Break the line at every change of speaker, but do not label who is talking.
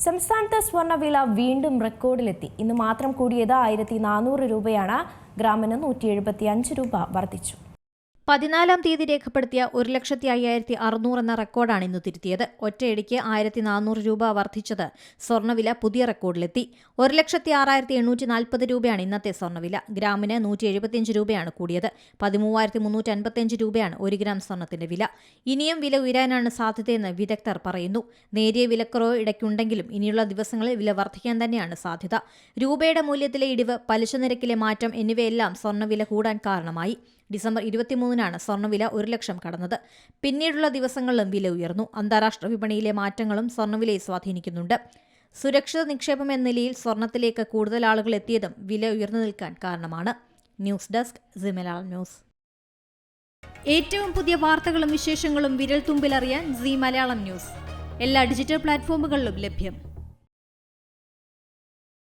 സംസ്ഥാനത്ത് സ്വർണ്ണവില വീണ്ടും റെക്കോർഡിലെത്തി. ഇന്ന് മാത്രം കൂടിയത് 1400 രൂപയാണ്. ഗ്രാമിന് 175 രൂപ വർദ്ധിച്ചു.
14-ാം തീയതി രേഖപ്പെടുത്തിയ 1,05,600 എന്ന റെക്കോർഡാണ് ഇന്ന് തിരുത്തിയത്. ഒറ്റയടിക്ക് 1,400 രൂപ വർദ്ധിച്ചത് സ്വർണ്ണവില പുതിയ റെക്കോർഡിലെത്തി. 1,06,840 രൂപയാണ് ഇന്നത്തെ സ്വർണ്ണവില. ഗ്രാമിന് 175 രൂപയാണ് കൂടിയത്. 13,355 രൂപയാണ് 1 ഗ്രാം സ്വർണ്ണത്തിന്റെ വില. ഇനിയും വില ഉയരാനാണ് സാധ്യതയെന്ന് വിദഗ്ധർ പറയുന്നു. നേരിയ വിലക്കുറവ് ഇടയ്ക്കുണ്ടെങ്കിലും ഇനിയുള്ള ദിവസങ്ങളിൽ വില വർദ്ധിക്കാൻ തന്നെയാണ് സാധ്യത. രൂപയുടെ മൂല്യത്തിലെ ഇടിവ്, പലിശ നിരക്കിലെ മാറ്റം എന്നിവയെല്ലാം സ്വർണ്ണവില കൂടാൻ കാരണമായി. ഡിസംബർ 23-നാണ് സ്വർണ്ണവില 1 ലക്ഷം കടന്നത്. പിന്നീടുള്ള ദിവസങ്ങളിലും വില ഉയർന്നു. അന്താരാഷ്ട്ര വിപണിയിലെ മാറ്റങ്ങളും സ്വർണ്ണവിലയെ സ്വാധീനിക്കുന്നുണ്ട്. സുരക്ഷിത നിക്ഷേപം എന്ന നിലയിൽ സ്വർണ്ണത്തിലേക്ക് കൂടുതൽ ആളുകൾ എത്തിയതും വില ഉയർന്നു നിൽക്കാൻ കാരണമാണ്. News desk C Malayalam news. ഏറ്റവും പുതിയ വാർത്തകളും വിശേഷങ്ങളും വിരൽ തുമ്പിലറിയാൻ സി മലയാളം ന്യൂസ് എല്ലാ ഡിജിറ്റൽ പ്ലാറ്റ്ഫോമുകളിലും ലഭ്യം.